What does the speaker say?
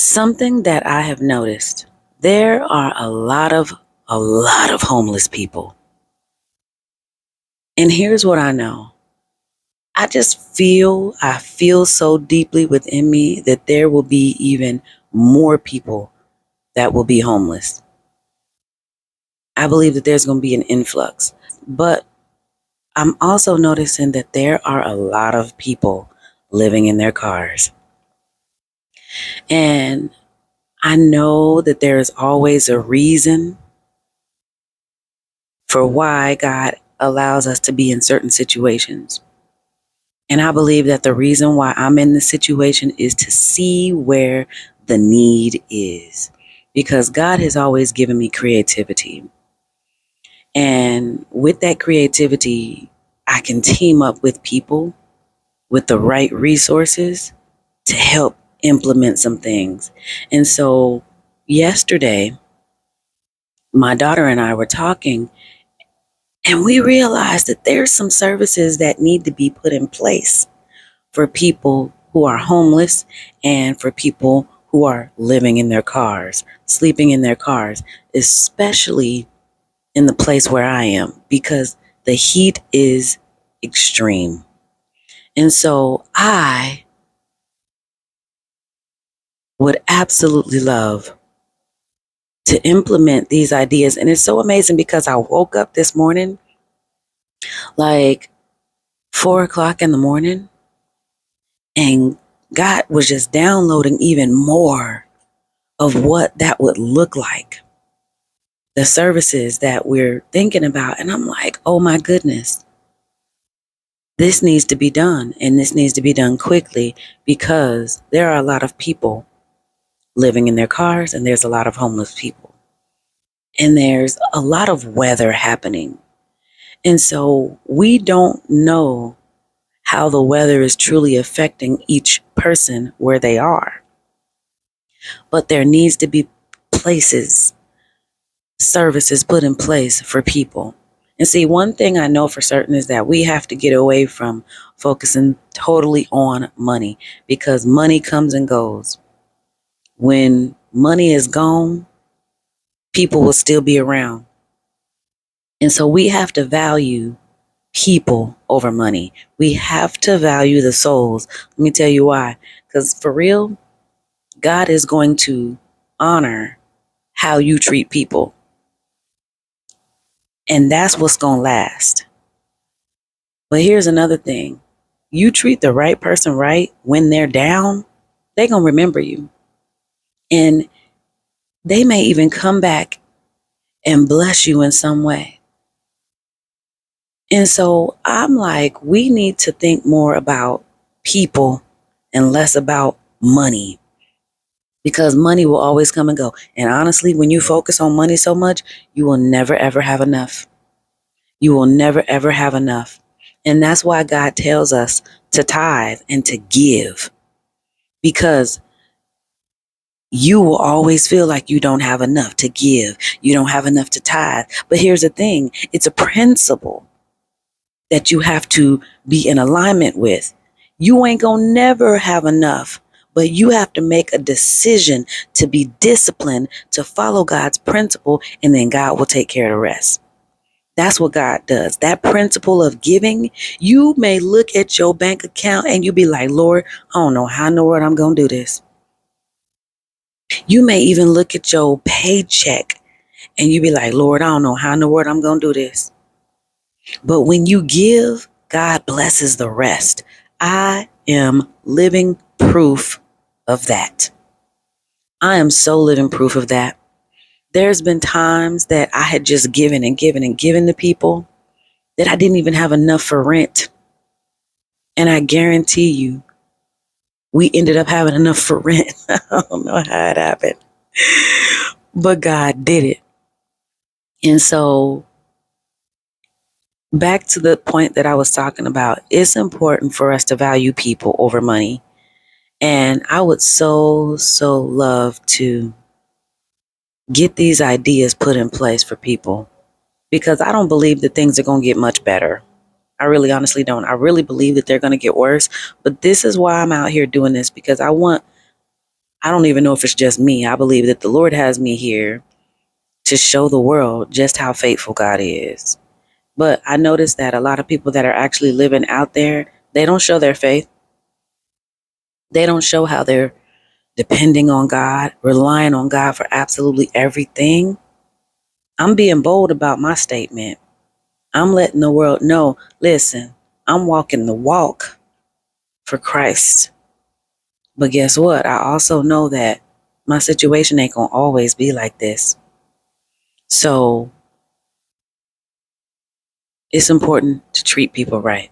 Something that I have noticed, there are a lot of homeless people. And here's what I know. I feel so deeply within me that there will be even more people that will be homeless. I believe that there's going to be an influx. But I'm also noticing that there are a lot of people living in their cars. And I know that there is always a reason for why God allows us to be in certain situations. And I believe that the reason why I'm in this situation is to see where the need is. Because God has always given me creativity. And with that creativity, I can team up with people with the right resources to help implement some things. And so yesterday, my daughter and I were talking, and we realized that there's some services that need to be put in place for people who are homeless and for people who are living in their cars, sleeping in their cars, especially in the place where I am, because the heat is extreme. And so I would absolutely love to implement these ideas. And it's so amazing because I woke up this morning like 4 o'clock in the morning, and God was just downloading even more of what that would look like, the services that we're thinking about. And I'm like, oh my goodness, this needs to be done, and this needs to be done quickly, because there are a lot of people living in their cars, and there's a lot of homeless people, and there's a lot of weather happening. And so we don't know how the weather is truly affecting each person where they are. But there needs to be places, services put in place for people. And see, one thing I know for certain is that we have to get away from focusing totally on money, because money comes and goes. When money is gone, people will still be around. And so we have to value people over money. We have to value the souls. Let me tell you why. Because for real, God is going to honor how you treat people. And that's what's going to last. But here's another thing. You treat the right person right when they're down, they're going to remember you. And they may even come back and bless you in some way. And so I'm like, we need to think more about people and less about money, because money will always come and go. And honestly, when you focus on money so much, you will never, ever have enough. You will never, ever have enough. And that's why God tells us to tithe and to give, because you will always feel like you don't have enough to give. You don't have enough to tithe. But here's the thing. It's a principle that you have to be in alignment with. You ain't gonna never have enough, but you have to make a decision to be disciplined, to follow God's principle, and then God will take care of the rest. That's what God does. That principle of giving, you may look at your bank account and you be like, Lord, I don't know how in the world I'm gonna do this. You may even look at your paycheck and you be like, Lord, I don't know how in the world I'm gonna do this. But when you give, God blesses the rest. I am living proof of that. I am so living proof of that. There's been times that I had just given and given and given to people that I didn't even have enough for rent. And I guarantee you, we ended up having enough for rent. I don't know how it happened, but God did it. And so back to the point that I was talking about, it's important for us to value people over money. And I would so love to get these ideas put in place for people, because I don't believe that things are going to get much better. I really honestly don't. I really believe that they're going to get worse. But this is why I'm out here doing this, because I want I don't even know if it's just me. I believe that the Lord has me here to show the world just how faithful God is. But I noticed that a lot of people that are actually living out there, they don't show their faith. They don't show how they're depending on God, relying on God for absolutely everything. I'm being bold about my statement. I'm letting the world know, listen, I'm walking the walk for Christ. But guess what? I also know that my situation ain't going to always be like this. So it's important to treat people right.